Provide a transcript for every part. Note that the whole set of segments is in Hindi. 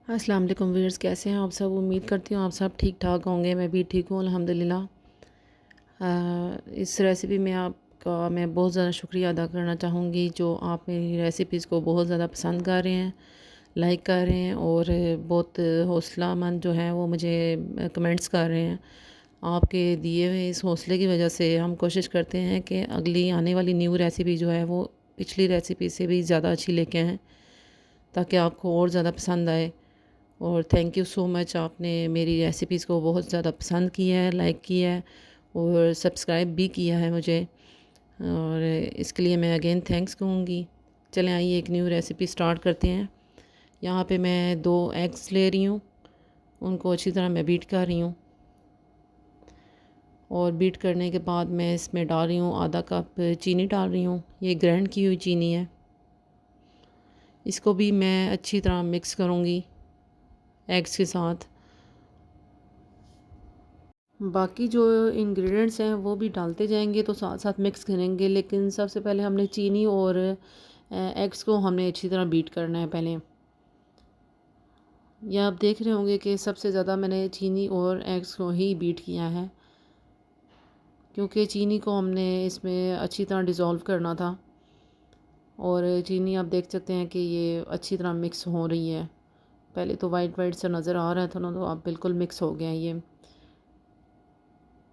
अस्सलाम वालेकुम व्यूअर्स, कैसे हैं आप सब। उम्मीद करती हूँ आप सब ठीक ठाक होंगे। मैं भी ठीक हूँ अल्हम्दुलिल्लाह। इस रेसिपी में आपका मैं बहुत ज़्यादा शुक्रिया अदा करना चाहूँगी जो आप मेरी रेसिपीज़ को बहुत ज़्यादा पसंद कर रहे हैं, लाइक कर रहे हैं और बहुत हौसलामंद जो है वो मुझे कमेंट्स कर रहे हैं। आपके दिए हुए इस हौसले की वजह से हम कोशिश करते हैं कि अगली आने वाली न्यू रेसिपी जो है वो पिछली रेसिपी से भी ज़्यादा अच्छी लेके आएँ, ताकि आपको और ज़्यादा पसंद आए। और थैंक यू सो मच, आपने मेरी रेसिपीज़ को बहुत ज़्यादा पसंद किया है, लाइक किया है और सब्सक्राइब भी किया है मुझे, और इसके लिए मैं अगेन थैंक्स कहूँगी। चलें आइए एक न्यू रेसिपी स्टार्ट करते हैं। यहाँ पे मैं 2 एग्स ले रही हूँ, उनको अच्छी तरह मैं बीट कर रही हूँ और बीट करने के बाद मैं इसमें डाल रही हूँ आधा कप चीनी डाल रही हूँ। ये ग्राइंड की हुई चीनी है। इसको भी मैं अच्छी तरह मिक्स करूँगी एग्स के साथ। बाकी जो इंग्रेडिएंट्स हैं वो भी डालते जाएंगे तो साथ साथ मिक्स करेंगे, लेकिन सबसे पहले हमने चीनी और एग्स को हमने अच्छी तरह बीट करना है पहले। यह आप देख रहे होंगे कि सबसे ज़्यादा मैंने चीनी और एग्स को ही बीट किया है, क्योंकि चीनी को हमने इसमें अच्छी तरह डिज़ोल्व करना था। और चीनी आप देख सकते हैं कि ये अच्छी तरह मिक्स हो रही है। पहले तो वाइट वाइट सा नज़र आ रहा था ना, तो अब बिल्कुल मिक्स हो गया ये।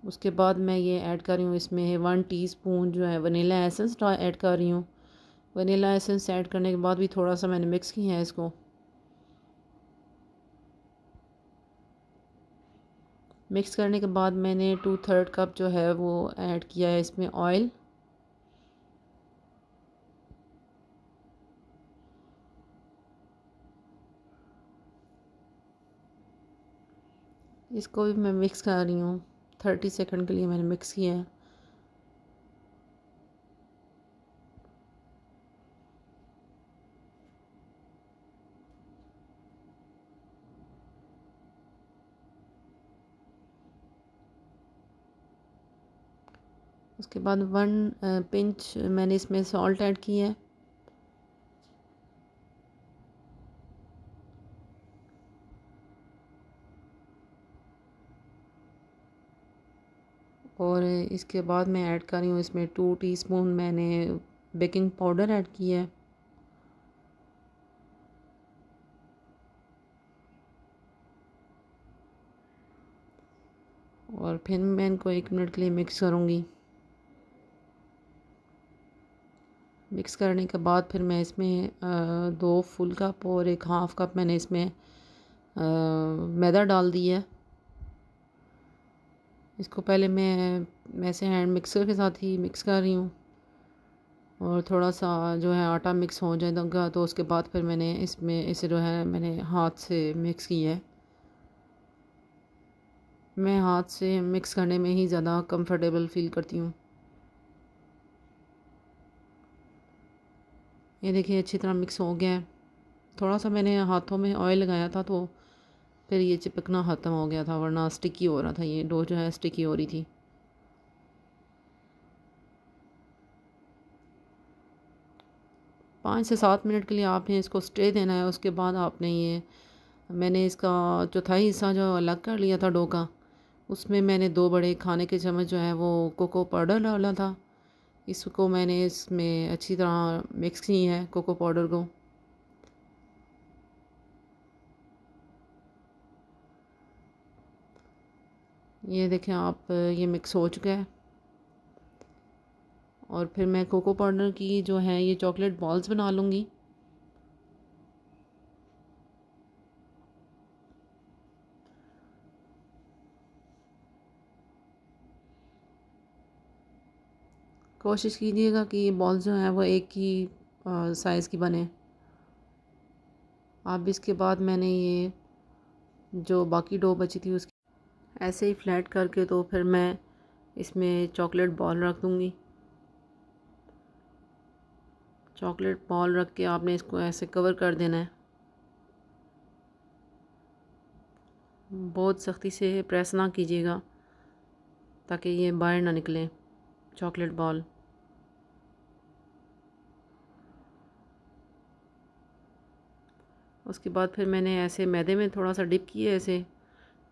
उसके बाद मैं ये ऐड कर रही हूँ इसमें 1 टीस्पून जो है वनीला एसेंस ऐड कर रही हूँ। वनीला एसेंस ऐड करने के बाद भी थोड़ा सा मैंने मिक्स किया है इसको। मिक्स करने के बाद मैंने 2/3 कप जो है वो ऐड किया है इसमें ऑयल। इसको भी मैं मिक्स कर रही हूँ। 30 सेकंड के लिए मैंने मिक्स किया है। उसके बाद 1 पिंच मैंने इसमें सॉल्ट ऐड किया है। और इसके बाद मैं ऐड कर रही हूँ इसमें 2 टीस्पून मैंने बेकिंग पाउडर ऐड किया है। और फिर मैं इनको 1 मिनट के लिए मिक्स करूँगी। मिक्स करने के बाद फिर मैं इसमें 2 फुल कप और 1 हाफ़ कप मैंने इसमें मैदा डाल दिया है। इसको पहले मैं ऐसे हैंड मिक्सर के साथ ही मिक्स कर रही हूँ, और थोड़ा सा जो है आटा मिक्स हो जाएगा तो उसके बाद फिर मैंने इसमें इसे जो है मैंने हाथ से मिक्स किया है। मैं हाथ से मिक्स करने में ही ज़्यादा कंफर्टेबल फ़ील करती हूँ। ये देखिए अच्छी तरह मिक्स हो गया है। थोड़ा सा मैंने हाथों में ऑयल लगाया था तो फिर ये चिपकना ख़त्म हो गया था, वरना स्टिकी हो रहा था, ये डो जो है स्टिकी हो रही थी। 5 से 7 मिनट के लिए आपने इसको स्टे देना है। उसके बाद आपने ये मैंने इसका चौथाई हिस्सा जो अलग कर लिया था डो का, उसमें मैंने 2 बड़े खाने के चम्मच जो है वो कोको पाउडर डाला था। इसको मैंने इसमें अच्छी तरह मिक्स की है कोको पाउडर को। ये देखें आप, ये मिक्स हो चुका है। और फिर मैं कोको पाउडर की जो है ये चॉकलेट बॉल्स बना लूँगी। कोशिश कीजिएगा कि ये बॉल्स जो हैं वो एक ही साइज़ की बने। अब इसके बाद मैंने ये जो बाकी डो बची थी उसकी ऐसे ही फ्लैट करके तो फिर मैं इसमें चॉकलेट बॉल रख दूँगी। चॉकलेट बॉल रख के आपने इसको ऐसे कवर कर देना है। बहुत सख्ती से प्रेस ना कीजिएगा ताकि ये बाहर ना निकले चॉकलेट बॉल। उसके बाद फिर मैंने ऐसे मैदे में थोड़ा सा डिप किया ऐसे,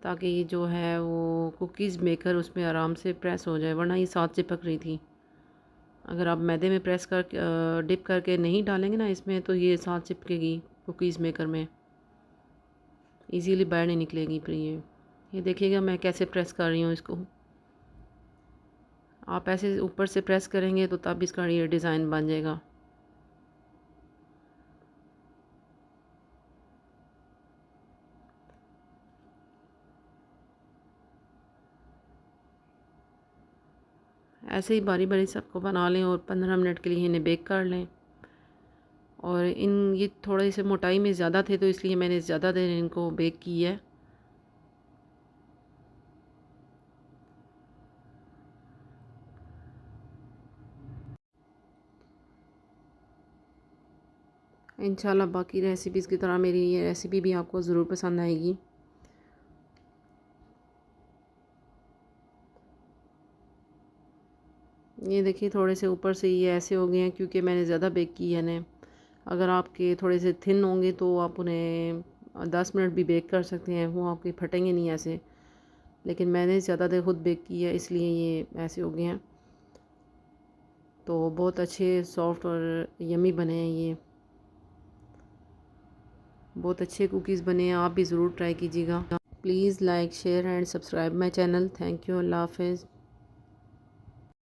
ताकि ये जो है वो कुकीज़ मेकर उसमें आराम से प्रेस हो जाए, वरना ये साथ चिपक रही थी। अगर आप मैदे में प्रेस कर डिप करके नहीं डालेंगे ना इसमें, तो ये साथ चिपकेगी कुकीज़ मेकर में, इजीली बाहर नहीं निकलेगी। फिर ये देखिएगा मैं कैसे प्रेस कर रही हूँ इसको। आप ऐसे ऊपर से प्रेस करेंगे तो तब इसका ये डिज़ाइन बन जाएगा। ऐसे ही बारी बारी सबको बना लें और 15 मिनट के लिए इन्हें बेक कर लें। और ये थोड़े से मोटाई में ज़्यादा थे, तो इसलिए मैंने ज़्यादा देर इनको बेक की है। इंशाल्लाह बाकी रेसिपीज़ की तरह मेरी ये रेसिपी भी आपको ज़रूर पसंद आएगी। ये देखिए थोड़े से ऊपर से ये ऐसे हो गए हैं क्योंकि मैंने ज़्यादा बेक की है ना। अगर आपके थोड़े से थिन होंगे तो आप उन्हें 10 मिनट भी बेक कर सकते हैं, वो आपके फटेंगे नहीं ऐसे। लेकिन मैंने ज़्यादा देर खुद बेक की है, इसलिए ये ऐसे हो गए हैं। तो बहुत अच्छे सॉफ्ट और यमी बने हैं ये, बहुत अच्छे कुकीज़ बने हैं। आप भी ज़रूर ट्राई कीजिएगा। Please like share and subscribe my channel. Thank you. अल्लाह हाफ़िज़।